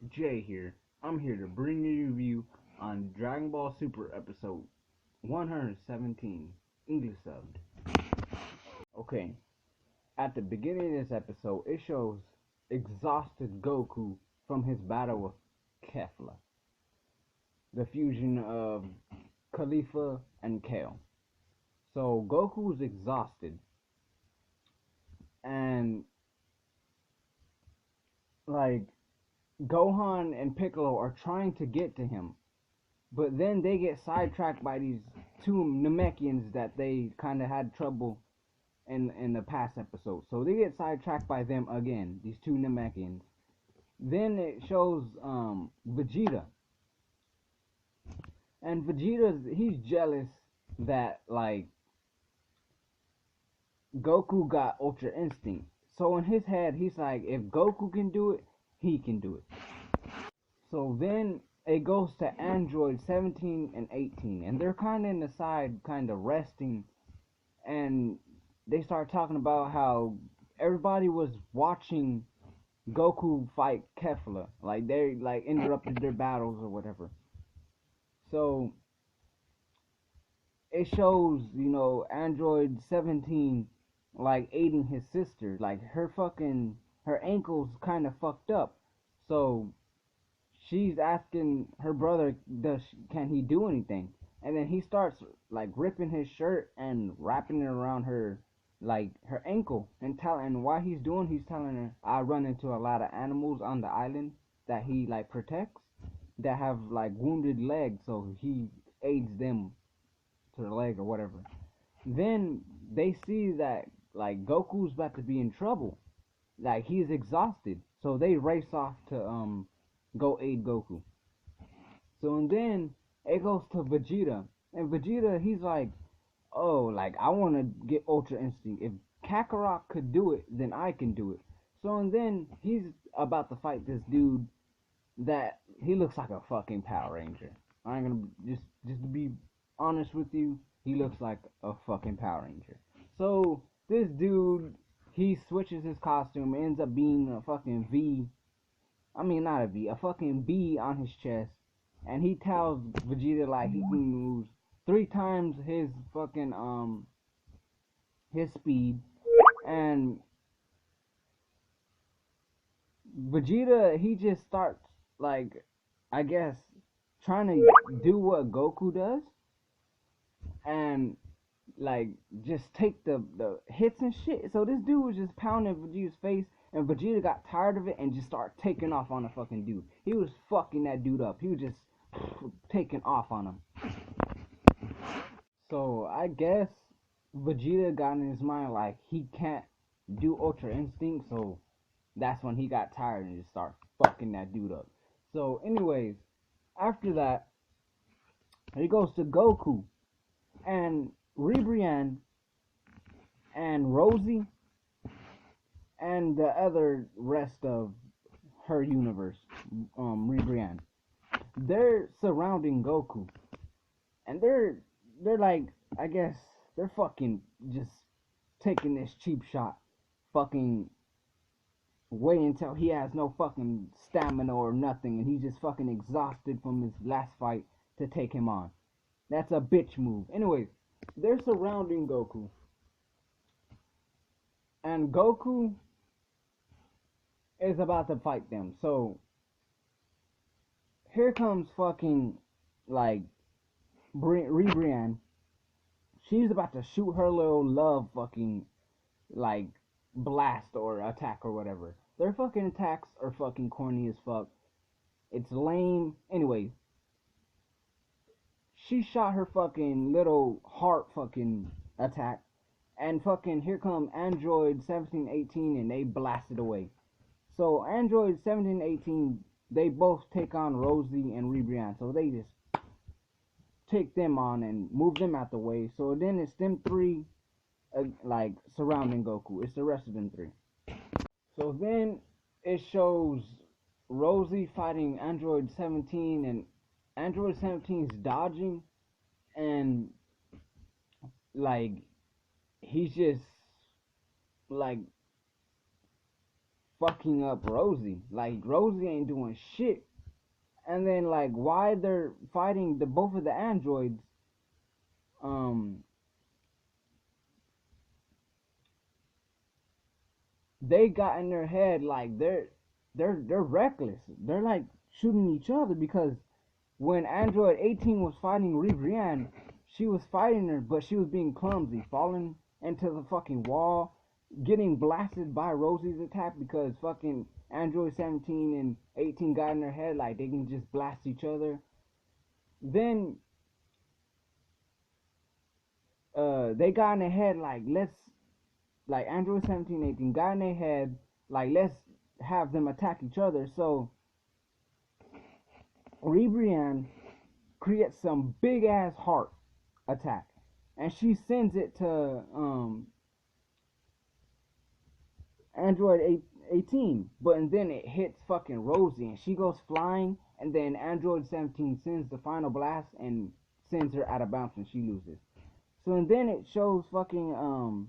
Jay here. I'm here to bring you a review on Dragon Ball Super episode 117, English subbed. Okay, at the beginning of this episode, it shows exhausted Goku from his battle with Kefla, the fusion of Khalifa and Kale. So Goku's exhausted, and like Gohan and Piccolo are trying to get to him, but then they get sidetracked by these two Namekians that they kind of had trouble in the past episode. So they get sidetracked by them again, these two Namekians. Then it shows Vegeta. And he's jealous that like Goku got Ultra Instinct. So in his head he's like, if Goku can do it, he can do it. So then it goes to Android 17 and 18, and they're kind of in the side, kind of resting, and they start talking about how everybody was watching Goku fight Kefla, like they like interrupted their battles or whatever. So it shows, Android 17 like aiding his sister, like her ankles kind of fucked up, so she's asking her brother, can he do anything? And then he starts like ripping his shirt and wrapping it around her ankle, and he's telling her, I run into a lot of animals on the island that he like protects that have like wounded legs, so he aids them to the leg or whatever. Then they see that like Goku's about to be in trouble, like he's exhausted, so they race off to go aid Goku. So and then it goes to Vegeta, and Vegeta he's like, oh, like I want to get Ultra Instinct. If Kakarot could do it, then I can do it. So and then he's about to fight this dude that he looks like a fucking Power Ranger. I ain't gonna just to be honest with you, he looks like a fucking Power Ranger. So this dude, he switches his costume, ends up being a fucking V. I mean, not a V, a fucking B on his chest, and he tells Vegeta like he can use 3 times his fucking his speed, and Vegeta he just starts like, I guess, trying to do what Goku does, and like just take the hits and shit. So this dude was just pounding Vegeta's face, and Vegeta got tired of it and just started taking off on the fucking dude. He was fucking that dude up. He was just taking off on him. So I guess Vegeta got in his mind like he can't do Ultra Instinct, so that's when he got tired and just started fucking that dude up. So anyways, after that, he goes to Goku, and Ribrianne and Rosie and the other rest of her universe, Ribrianne, they're surrounding Goku, and they're like, I guess they're fucking just taking this cheap shot, fucking wait until he has no fucking stamina or nothing, and he's just fucking exhausted from his last fight to take him on. That's a bitch move. Anyways, they're surrounding Goku, and Goku is about to fight them. So here comes fucking like Ribrianne. She's about to shoot her little love fucking like blast or attack or whatever. Their fucking attacks are fucking corny as fuck. It's lame. Anyways, she shot her fucking little heart fucking attack, and fucking here come Android 1718 and they blasted away. So Android 1718, they both take on Rosie and Ribrianne, so they just take them on and move them out the way. So then it's them three like surrounding Goku. It's the rest of them three. So then it shows Rosie fighting Android 17, and Android 17's dodging, and like he's just like fucking up Rosie. Like, Rosie ain't doing shit. And then, like, why they're fighting the both of the androids, they got in their head, like, they're reckless. They're like shooting each other, because when Android 18 was fighting Ribrianne, she was fighting her, but she was being clumsy, falling into the fucking wall, getting blasted by Rosie's attack, because fucking Android 17 and 18 got in their head like they can just blast each other. Then they got in their head like, like Android 17 18 got in their head like, let's have them attack each other. So Ribrianne creates some big ass heart attack, and she sends it to Android 18, but and then it hits fucking Rosie and she goes flying, and then Android 17 sends the final blast and sends her out of bounds and she loses. So and then it shows fucking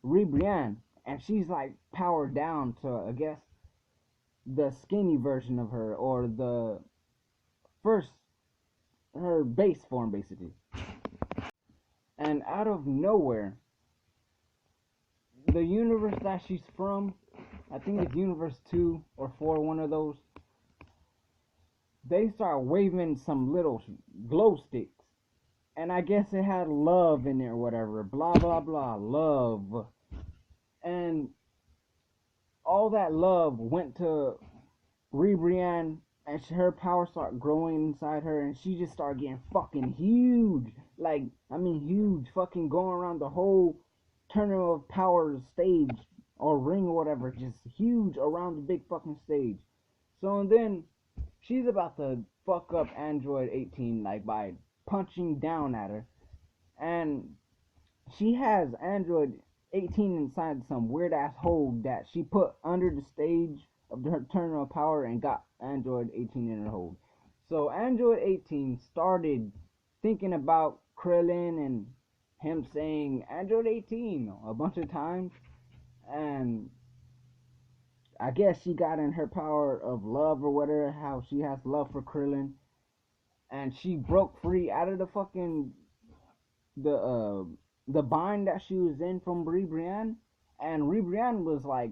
Ribrianne, and she's like powered down to, I guess, the skinny version of her, or the first, her base form basically. And out of nowhere, the universe that she's from, I think it's universe 2 or 4, one of those, they start waving some little glow sticks. And I guess it had love in it or whatever. Blah, blah, blah. Love. And all that love went to Ribrianne, and her power started growing inside her, and she just started getting fucking huge. Like, I mean huge. Fucking going around the whole Tournament of Power stage or ring or whatever. Just huge around the big fucking stage. So and then she's about to fuck up Android 18, like, by punching down at her. And she has Android 18 inside some weird ass hole that she put under the stage of her Tournament of Power and got Android 18 in her hold. So Android 18 started thinking about Krillin and him saying Android 18 a bunch of times, and I guess she got in her power of love or whatever, how she has love for Krillin, and she broke free out of the fucking the bind that she was in from Ribrianne, and Ribrianne was like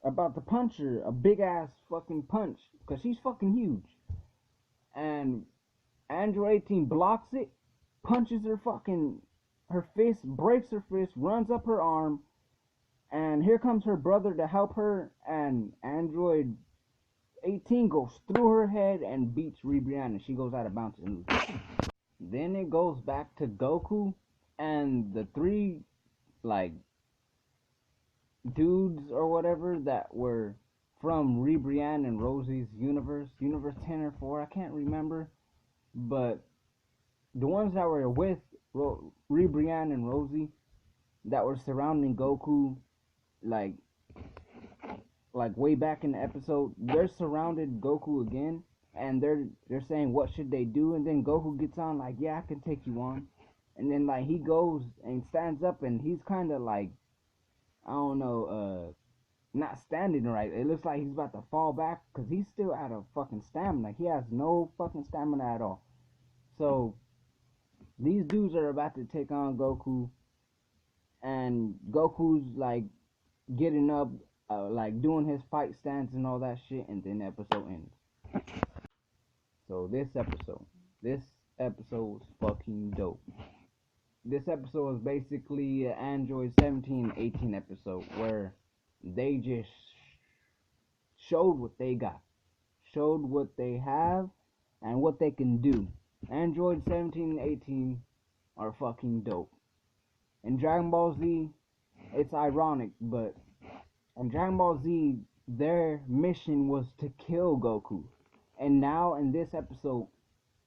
about to punch her, a big ass fucking punch, because she's fucking huge. And Android 18 blocks it, punches her fist, breaks her fist, runs up her arm, and here comes her brother to help her, and Android 18 goes through her head and beats Ribrianne, and she goes out of bounds and loses. Then it goes back to Goku and the three, like, dudes or whatever that were from Ribrianne and Rosie's universe 10 or 4, I can't remember, but the ones that were with Ribrianne and Rosie that were surrounding Goku, like way back in the episode, they're surrounded Goku again, and they're saying what should they do, and then Goku gets on like, yeah, I can take you on, and then like he goes and stands up, and he's kind of like, I don't know, not standing right. It looks like he's about to fall back, because he's still out of fucking stamina. He has no fucking stamina at all. So these dudes are about to take on Goku, and Goku's like getting up, like doing his fight stance and all that shit, and then the episode ends. So this episode was fucking dope. This episode was basically an Android 17 18 episode where they just showed what they got, showed what they have, and what they can do. Android 17 and 18 are fucking dope. In Dragon Ball Z, it's ironic, but in Dragon Ball Z, their mission was to kill Goku. And now in this episode,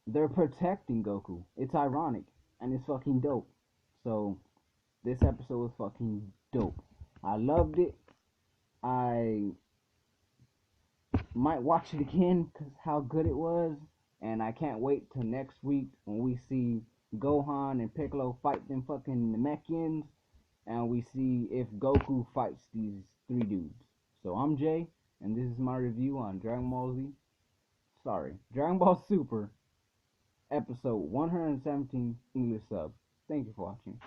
they're protecting Goku. It's ironic, and it's fucking dope. So, this episode was fucking dope. I loved it. I might watch it again because how good it was. And I can't wait till next week when we see Gohan and Piccolo fight them fucking Namekians, and we see if Goku fights these three dudes. So I'm Jay, and this is my review on Dragon Ball Super, episode 117 English sub. Thank you for watching.